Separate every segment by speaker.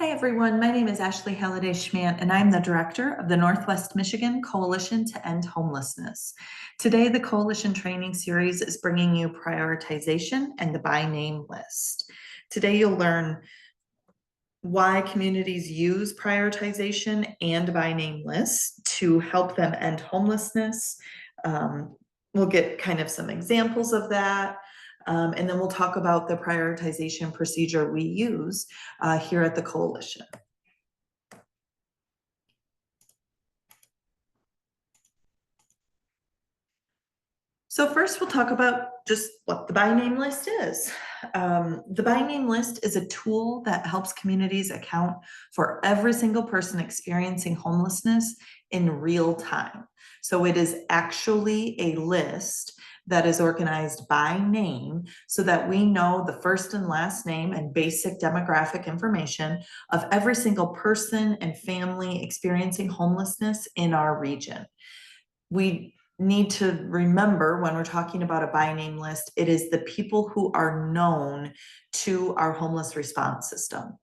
Speaker 1: Hi, everyone. My name is Ashley Halliday Schmant, and I'm the director of the Northwest Michigan Coalition to End Homelessness. Today, the Coalition training series is bringing you prioritization and the by name list. Today, you'll learn why communities use prioritization and by name lists to help them end homelessness. We'll get kind of some examples of that. And then we'll talk about the prioritization procedure we use here at the Coalition. So first we'll talk about just what the by name list is. The by name list is a tool that helps communities account for every single person experiencing homelessness in real time. So it is actually a list that is organized by name so that we know the first and last name and basic demographic information of every single person and family experiencing homelessness in our region. We need to remember when we're talking about a by name list, it is the people who are known to our homeless response system.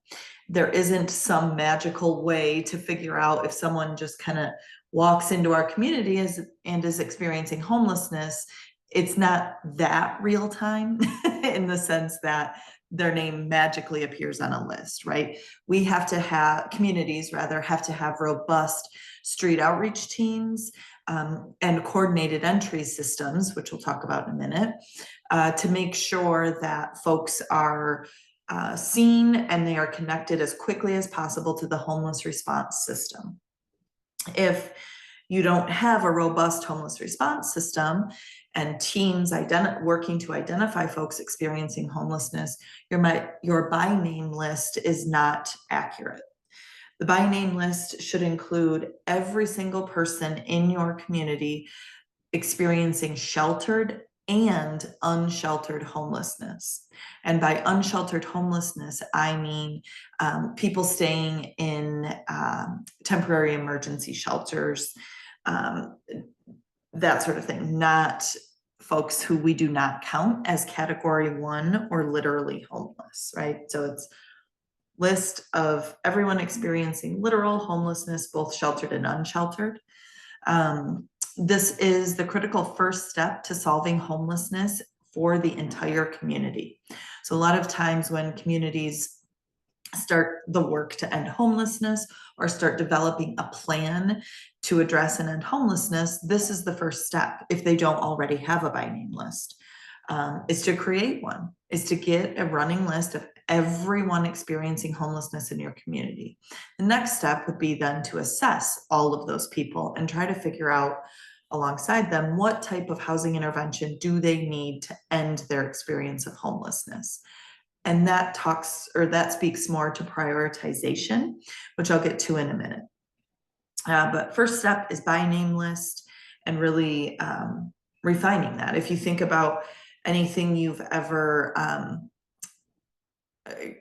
Speaker 1: There isn't some magical way to figure out if someone just kind of walks into our community and is experiencing homelessness. It's not that real time in the sense that their name magically appears on a list, right? We have to have, communities rather, have to have robust street outreach teams and coordinated entry systems, which we'll talk about in a minute, to make sure that folks are seen and they are connected as quickly as possible to the homeless response system. If you don't have a robust homeless response system and teams working to identify folks experiencing homelessness, your by name list is not accurate. The by name list should include every single person in your community experiencing sheltered and unsheltered homelessness. And by unsheltered homelessness, I mean people staying in temporary emergency shelters, that sort of thing, not folks who we do not count as category 1 or literally homeless, right? So it's list of everyone experiencing literal homelessness, both sheltered and unsheltered. This is the critical first step to solving homelessness for the entire community. So a lot of times when communities start the work to end homelessness or start developing a plan to address and end homelessness, this is the first step, if they don't already have a by name list, is to create one, is to get a running list of everyone experiencing homelessness in your community. The next step would be then to assess all of those people and try to figure out alongside them what type of housing intervention do they need to end their experience of homelessness. And that speaks more to prioritization, which I'll get to in a minute. But first step is by name list and really refining that. If you think about anything you've ever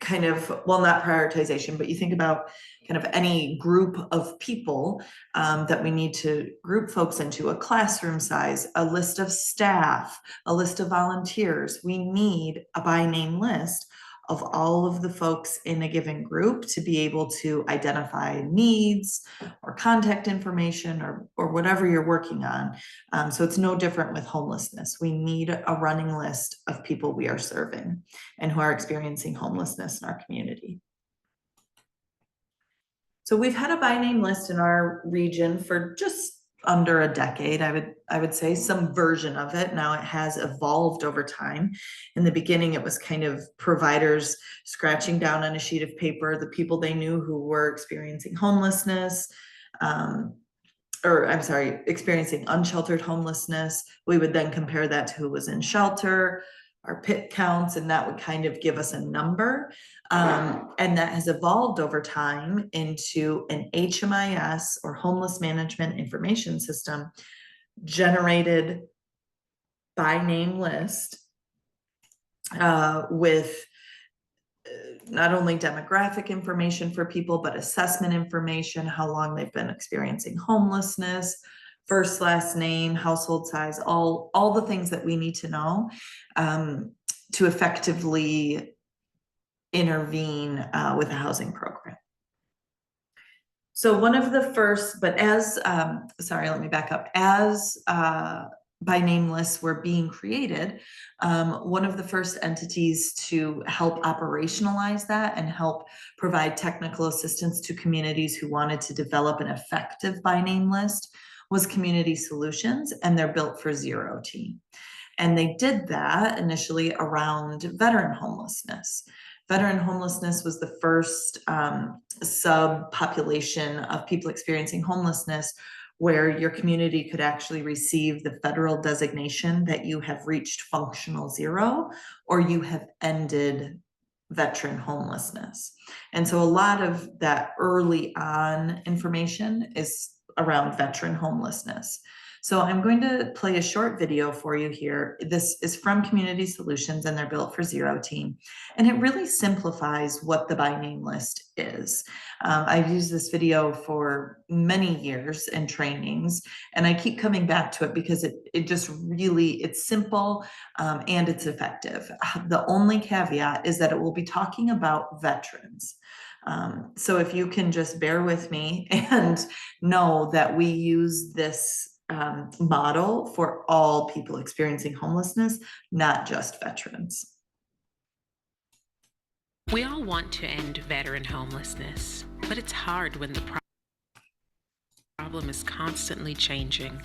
Speaker 1: kind of, well, not prioritization, but you think about kind of any group of people that we need to group folks into, a classroom size, a list of staff, a list of volunteers. We need a by name list of all of the folks in a given group to be able to identify needs or contact information or whatever you're working on. So it's no different with homelessness. We need a running list of people we are serving and who are experiencing homelessness in our community. So we've had a by name list in our region for just under a decade, I would say, some version of it. Now it has evolved over time. In the beginning, it was kind of providers scratching down on a sheet of paper the people they knew who were experiencing homelessness, experiencing unsheltered homelessness. We would then compare that to who was in shelter, our PIT counts, and that would kind of give us a number. And that has evolved over time into an HMIS, or Homeless Management Information System, generated by name list with not only demographic information for people, but assessment information, how long they've been experiencing homelessness, first, last name, household size, all the things that we need to know to effectively intervene with a housing program. So one of the first, but as, sorry, let me back up. As by name lists were being created, one of the first entities to help operationalize that and help provide technical assistance to communities who wanted to develop an effective by name list was Community Solutions, and they're built for Zero team. And they did that initially around veteran homelessness. Veteran homelessness was the first subpopulation of people experiencing homelessness where your community could actually receive the federal designation that you have reached functional zero or you have ended veteran homelessness. And so a lot of that early on information is around veteran homelessness. So I'm going to play a short video for you here. This is from Community Solutions and they're built for Zero team. And it really simplifies what the by name list is. I've used this video for many years in trainings, and I keep coming back to it because it just really, it's simple and it's effective. The only caveat is that it will be talking about veterans. So if you can just bear with me and know that we use this model for all people experiencing homelessness, not just veterans.
Speaker 2: We all want to end veteran homelessness, but it's hard when the problem is constantly changing.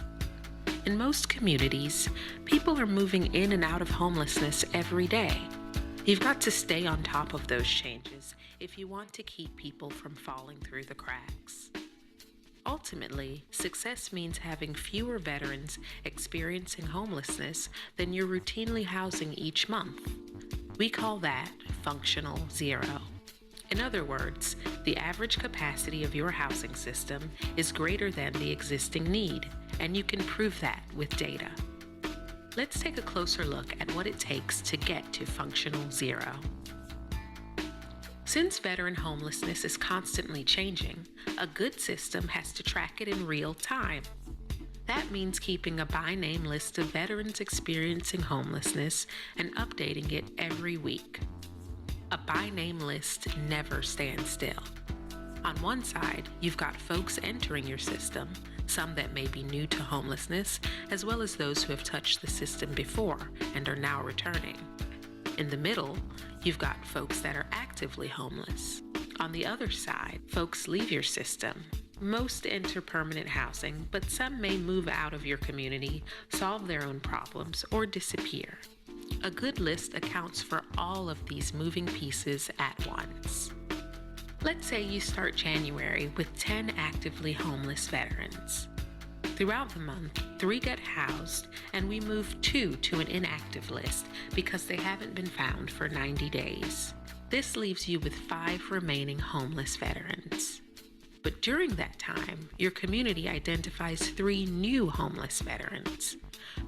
Speaker 2: In most communities, people are moving in and out of homelessness every day. You've got to stay on top of those changes if you want to keep people from falling through the cracks. Ultimately, success means having fewer veterans experiencing homelessness than you're routinely housing each month. We call that functional zero. In other words, the average capacity of your housing system is greater than the existing need, and you can prove that with data. Let's take a closer look at what it takes to get to functional zero. Since veteran homelessness is constantly changing, a good system has to track it in real time. That means keeping a by name list of veterans experiencing homelessness and updating it every week. A by name list never stands still. On one side, you've got folks entering your system, some that may be new to homelessness, as well as those who have touched the system before and are now returning. In the middle, you've got folks that are actively homeless. On the other side, folks leave your system. Most enter permanent housing, but some may move out of your community, solve their own problems, or disappear. A good list accounts for all of these moving pieces at once. Let's say you start January with 10 actively homeless veterans. Throughout the month, 3 get housed, and we move 2 to an inactive list because they haven't been found for 90 days. This leaves you with 5 remaining homeless veterans. But during that time, your community identifies 3 new homeless veterans.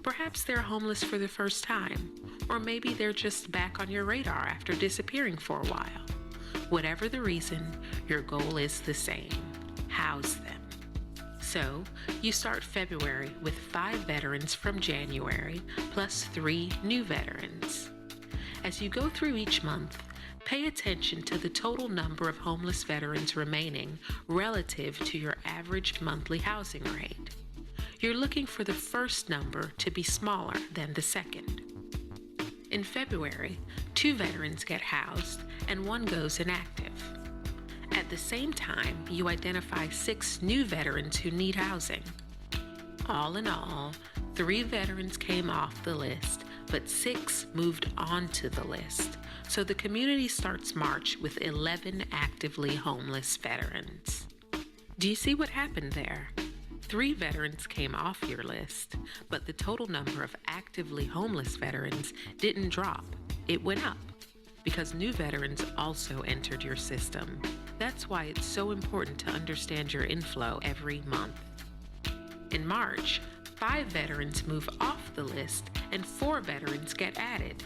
Speaker 2: Perhaps they're homeless for the first time, or maybe they're just back on your radar after disappearing for a while. Whatever the reason, your goal is the same: house them. So, you start February with 5 veterans from January, plus 3 new veterans. As you go through each month, pay attention to the total number of homeless veterans remaining relative to your average monthly housing rate. You're looking for the first number to be smaller than the second. In February, 2 veterans get housed and 1 goes inactive. At the same time, you identify 6 new veterans who need housing. All in all, 3 veterans came off the list, but 6 moved onto the list. So the community starts March with 11 actively homeless veterans. Do you see what happened there? 3 veterans came off your list, but the total number of actively homeless veterans didn't drop. It went up because new veterans also entered your system. That's why it's so important to understand your inflow every month. In March, 5 veterans move off the list and 4 veterans get added,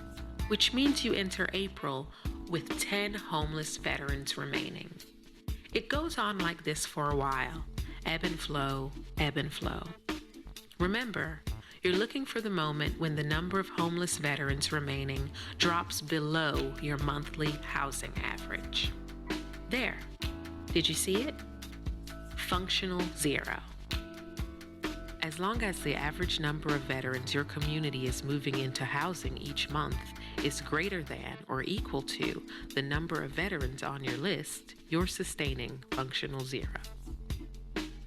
Speaker 2: which means you enter April with 10 homeless veterans remaining. It goes on like this for a while. Ebb and flow, ebb and flow. Remember, you're looking for the moment when the number of homeless veterans remaining drops below your monthly housing average. There. Did you see it? Functional zero. As long as the average number of veterans your community is moving into housing each month is greater than or equal to the number of veterans on your list, you're sustaining functional zero.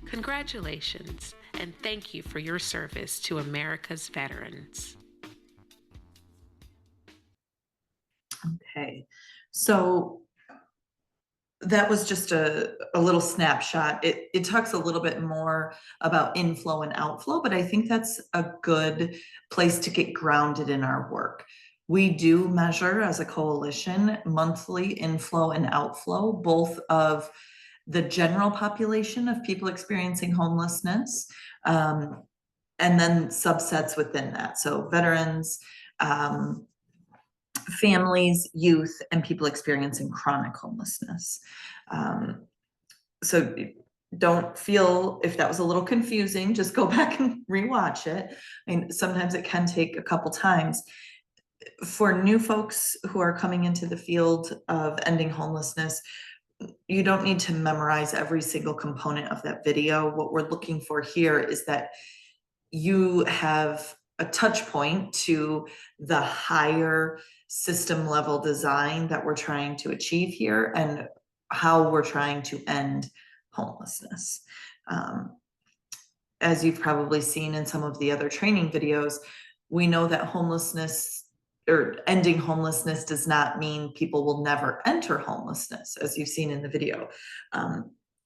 Speaker 2: Congratulations, and thank you for your service to America's veterans.
Speaker 1: Okay, so that was just a little snapshot. It talks a little bit more about inflow and outflow, but I think that's a good place to get grounded in our work. We do measure as a coalition monthly inflow and outflow, both of the general population of people experiencing homelessness, and then subsets within that. So veterans, families, youth, and people experiencing chronic homelessness. So don't feel if that was a little confusing, just go back and rewatch it. I mean, sometimes it can take a couple times. For new folks who are coming into the field of ending homelessness, you don't need to memorize every single component of that video. What we're looking for here is that you have a touch point to the higher system level design that we're trying to achieve here and how we're trying to end homelessness. As you've probably seen in some of the other training videos, we know that homelessness or ending homelessness does not mean people will never enter homelessness, as you've seen in the video.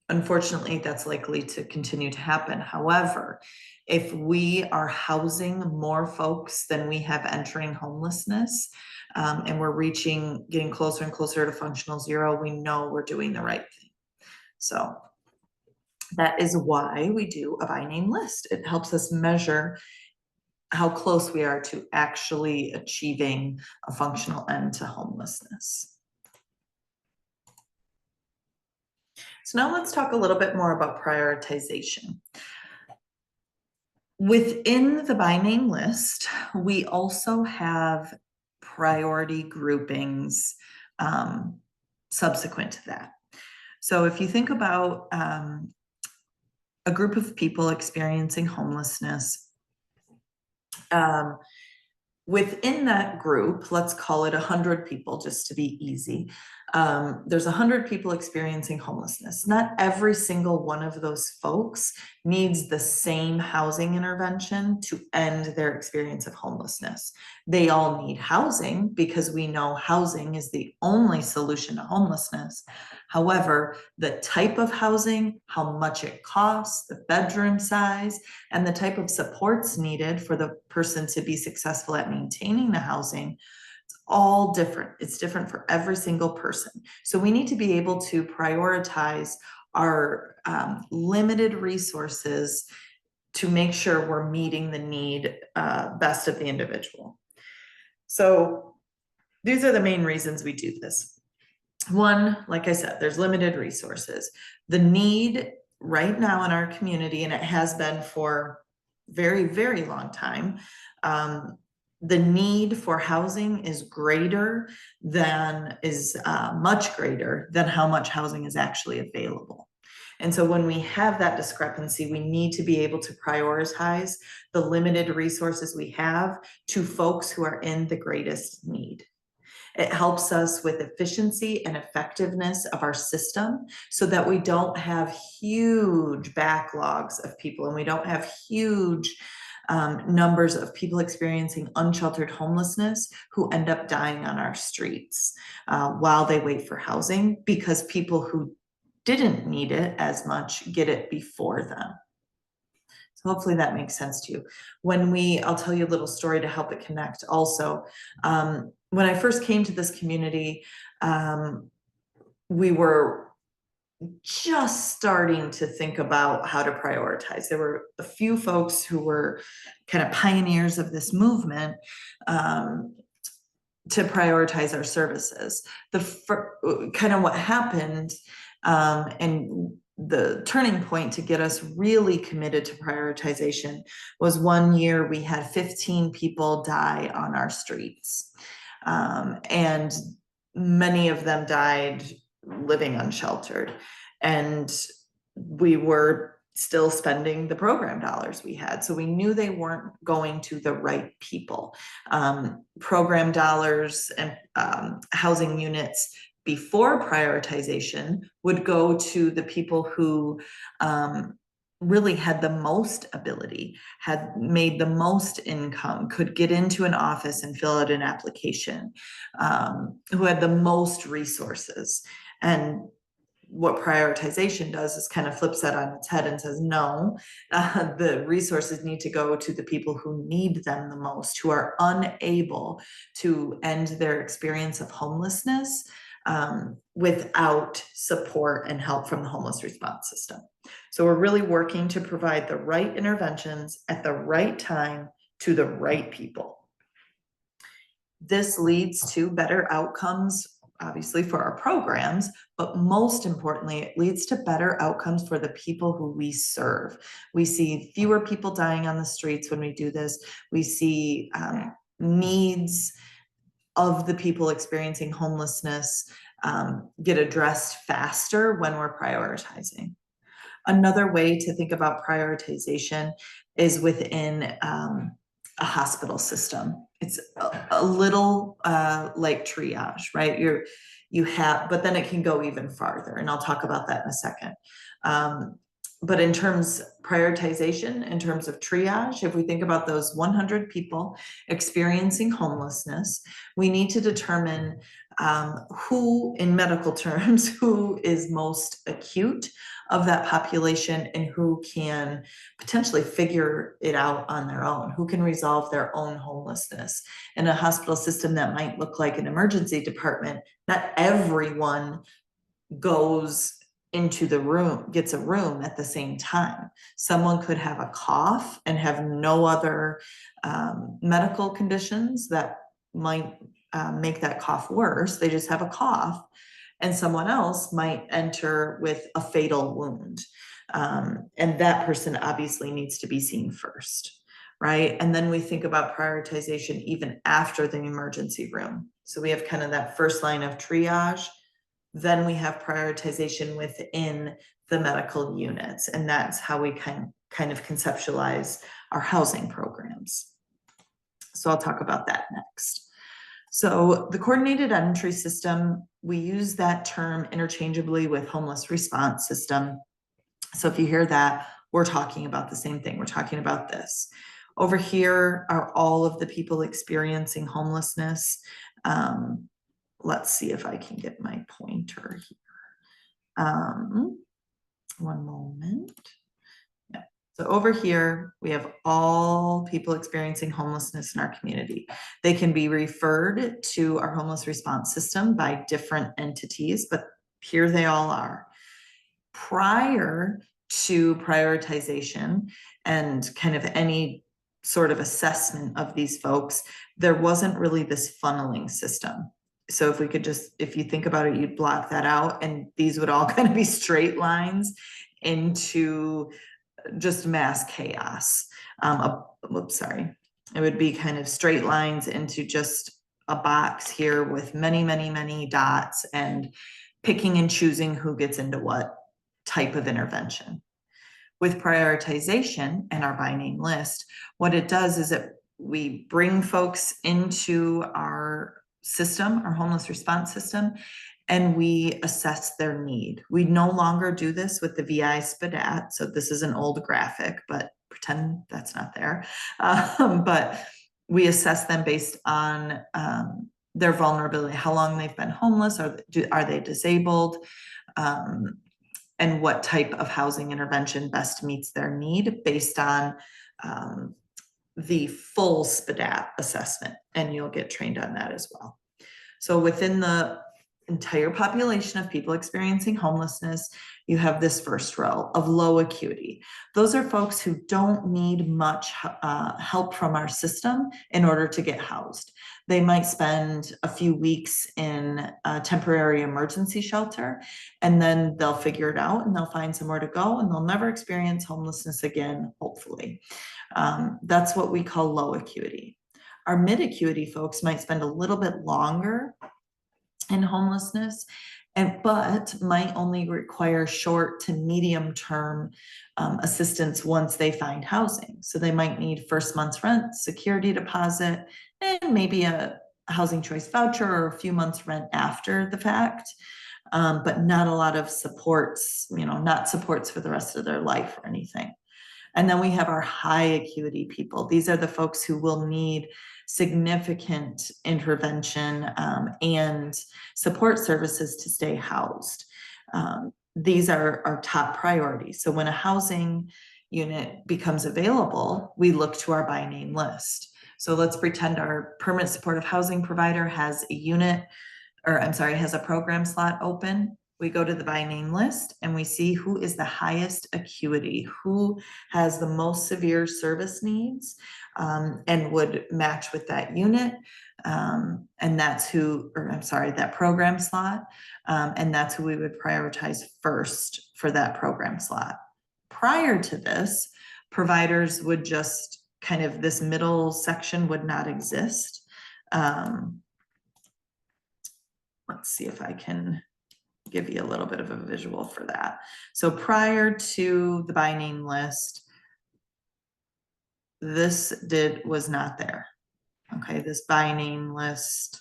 Speaker 1: Unfortunately, that's likely to continue to happen. However, if we are housing more folks than we have entering homelessness, and we're getting closer and closer to functional zero, we know we're doing the right thing. So that is why we do a by name list. It helps us measure how close we are to actually achieving a functional end to homelessness. So now let's talk a little bit more about prioritization. Within the by name list, we also have priority groupings subsequent to that. So if you think about a group of people experiencing homelessness, within that group, let's call it 100 people just to be easy. There's 100 people experiencing homelessness. Not every single one of those folks needs the same housing intervention to end their experience of homelessness. They all need housing because we know housing is the only solution to homelessness. However, the type of housing, how much it costs, the bedroom size, and the type of supports needed for the person to be successful at maintaining the housing, it's all different. It's different for every single person. So we need to be able to prioritize our limited resources to make sure we're meeting the need best of the individual. So these are the main reasons we do this. One, like I said, there's limited resources. The need right now in our community, and it has been for very, very long time, the need for housing is much greater than how much housing is actually available. And so when we have that discrepancy, we need to be able to prioritize the limited resources we have to folks who are in the greatest need. It helps us with efficiency and effectiveness of our system so that we don't have huge backlogs of people and we don't have huge numbers of people experiencing unsheltered homelessness who end up dying on our streets while they wait for housing, because people who didn't need it as much get it before them. So hopefully that makes sense to you. I'll tell you a little story to help it connect also. When I first came to this community, we were just starting to think about how to prioritize. There were a few folks who were kind of pioneers of this movement to prioritize our services. Kind of what happened and the turning point to get us really committed to prioritization was one year we had 15 people die on our streets. And many of them died living unsheltered. And we were still spending the program dollars we had. So we knew they weren't going to the right people. Program dollars and housing units before prioritization would go to the people who really had the most ability, had made the most income, could get into an office and fill out an application, who had the most resources. And what prioritization does is kind of flips that on its head and says, no, the resources need to go to the people who need them the most, who are unable to end their experience of homelessness without support and help from the homeless response system. So we're really working to provide the right interventions at the right time to the right people. This leads to better outcomes, obviously, for our programs, but most importantly, it leads to better outcomes for the people who we serve. We see fewer people dying on the streets when we do this. We see needs of the people experiencing homelessness get addressed faster when we're prioritizing. Another way to think about prioritization is within a hospital system. It's a little like triage, right? You have, but then it can go even farther, and I'll talk about that in a second. But in terms prioritization, in terms of triage, if we think about those 100 people experiencing homelessness, we need to determine who, in medical terms, who is most acute of that population and who can potentially figure it out on their own, who can resolve their own homelessness. In a hospital system that might look like an emergency department, not everyone goes into the room, gets a room at the same time. Someone could have a cough and have no other medical conditions that might make that cough worse. They just have a cough. And someone else might enter with a fatal wound. And that person obviously needs to be seen first, right? And then we think about prioritization even after the emergency room. So we have kind of that first line of triage. Then we have prioritization within the medical units. And that's how we kind of conceptualize our housing programs. So I'll talk about that next. So the coordinated entry system, we use that term interchangeably with homeless response system. So if you hear that, we're talking about the same thing. We're talking about this. Over here are all of the people experiencing homelessness. Let's see if I can get my pointer here. One moment. Yeah. So over here, we have all people experiencing homelessness in our community. They can be referred to our homeless response system by different entities, but here they all are. Prior to prioritization and kind of any sort of assessment of these folks, there wasn't really this funneling system. So if we could just, if you think about it, you'd block that out and these would all kind of be straight lines into just mass chaos. Whoops, sorry. It would be kind of straight lines into just a box here with many, many, many dots and picking and choosing who gets into what type of intervention. With prioritization and our by name list, what it does is we bring folks into our system, our homeless response system, and we assess their need. We no longer do this with the VI SPDAT. So this is an old graphic, but pretend that's not there. But we assess them based on their vulnerability, how long they've been homeless, are they disabled, and what type of housing intervention best meets their need based on the full SPDAT assessment, and you'll get trained on that as well. So within the entire population of people experiencing homelessness, you have this first row of low acuity. Those are folks who don't need much help from our system in order to get housed. They might spend a few weeks in a temporary emergency shelter, and then they'll figure it out and they'll find somewhere to go and they'll never experience homelessness again, hopefully. That's what we call low acuity. Our mid acuity folks might spend a little bit longer in homelessness, but might only require short to medium term assistance once they find housing. So they might need first month's rent, security deposit, and maybe a housing choice voucher or a few months rent after the fact. But not a lot of supports, not supports for the rest of their life or anything. And then we have our high acuity people. These are the folks who will need significant intervention and support services to stay housed. These are our top priorities. So when a housing unit becomes available, we look to our by name list. So let's pretend our permanent supportive housing provider has a unit, or I'm sorry, has a program slot open. We go to the by name list and we see who is the highest acuity, who has the most severe service needs, and would match with that unit. And that's who, or I'm sorry, that program slot. And that's who we would prioritize first for that program slot. Prior to this, providers would just kind of, this middle section would not exist. Let's see if I can give you a little bit of a visual for that. So prior to the by name list, this was not there. Okay, this by name list,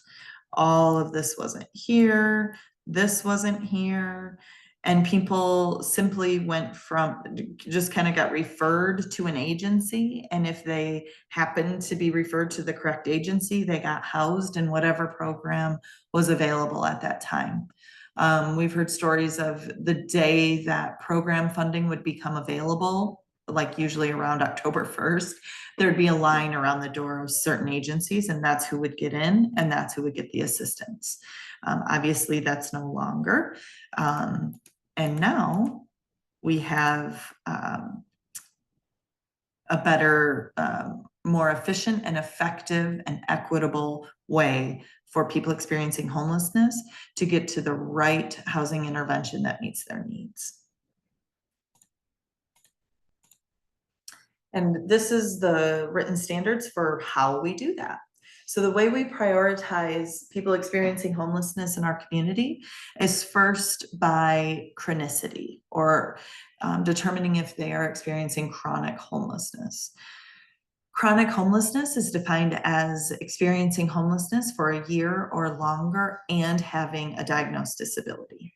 Speaker 1: all of this wasn't here, this wasn't here, and people simply went from, just kind of got referred to an agency, and if they happened to be referred to the correct agency, they got housed in whatever program was available at that time. We've heard stories of the day that program funding would become available, like usually around October 1st, there'd be a line around the door of certain agencies, and that's who would get in, and that's who would get the assistance. Obviously, that's no longer. And now we have a better, more efficient and effective and equitable way for people experiencing homelessness to get to the right housing intervention that meets their needs. And this is the written standards for how we do that. So the way we prioritize people experiencing homelessness in our community is first by chronicity, or determining if they are experiencing chronic homelessness. Chronic homelessness is defined as experiencing homelessness for a year or longer and having a diagnosed disability.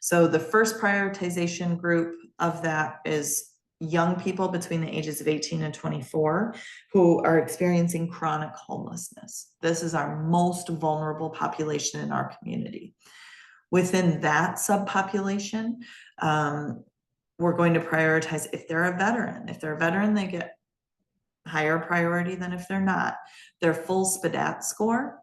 Speaker 1: So the first prioritization group of that is young people between the ages of 18 and 24 who are experiencing chronic homelessness. This is our most vulnerable population in our community. Within that subpopulation, we're going to prioritize if they're a veteran. If they're a veteran, they get higher priority than if they're not. Their full SPDAT score.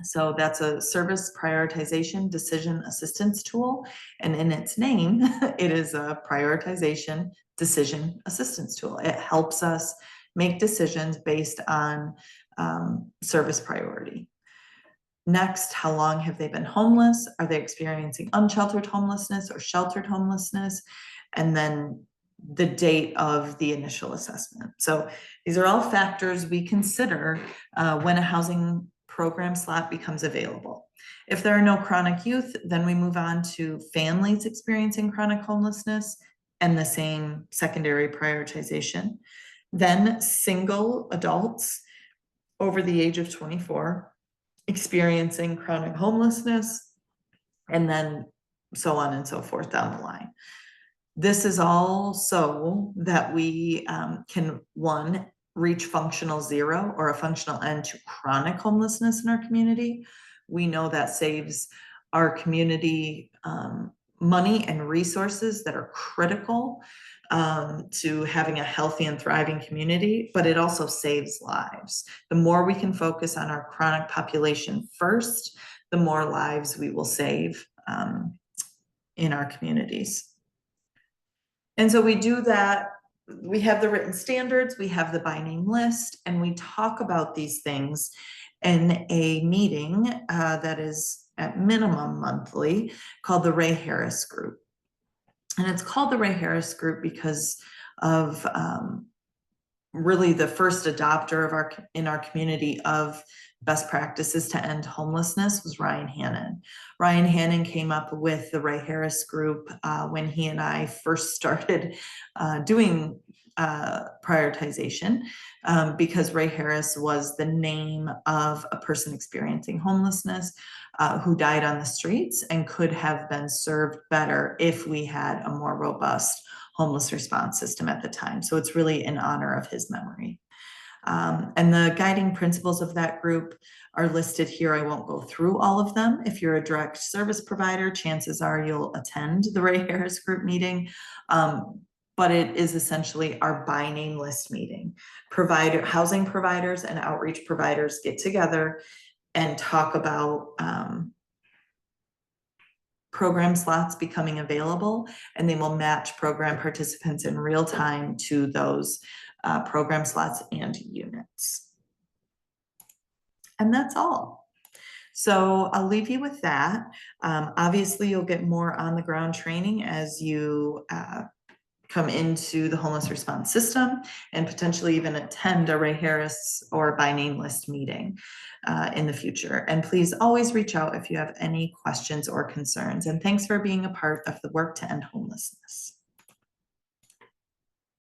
Speaker 1: So that's a service prioritization decision assistance tool. And in its name, it is a prioritization decision assistance tool. It helps us make decisions based on service priority. Next, how long have they been homeless? Are they experiencing unsheltered homelessness or sheltered homelessness? And then the date of the initial assessment. So these are all factors we consider when a housing program slot becomes available. If there are no chronic youth, then we move on to families experiencing chronic homelessness and the same secondary prioritization. Then single adults over the age of 24 experiencing chronic homelessness, and then so on and so forth down the line. This is all so that we can, one, reach functional zero or a functional end to chronic homelessness in our community. We know that saves our community money and resources that are critical to having a healthy and thriving community, but it also saves lives. The more we can focus on our chronic population first, the more lives we will save in our communities. And so we do that. We have the written standards, we have the by name list, and we talk about these things in a meeting that is at minimum monthly called the Ray Harris Group. And it's called the Ray Harris Group because of really the first adopter of in our community of best practices to end homelessness was Ryan Hannon. Ryan Hannon came up with the Ray Harris group when he and I first started doing prioritization, because Ray Harris was the name of a person experiencing homelessness who died on the streets and could have been served better if we had a more robust homeless response system at the time. So it's really in honor of his memory. And the guiding principles of that group are listed here. I won't go through all of them. If you're a direct service provider, chances are you'll attend the Ray Harris group meeting. But it is essentially our by name list meeting. Housing providers and outreach providers get together and talk about program slots becoming available, and they will match program participants in real time to those program slots and units. And that's all. So I'll leave you with that. Obviously, you'll get more on the ground training as you come into the homeless response system and potentially even attend a Ray Harris or by name list meeting in the future. And please always reach out if you have any questions or concerns. And thanks for being a part of the work to end homelessness.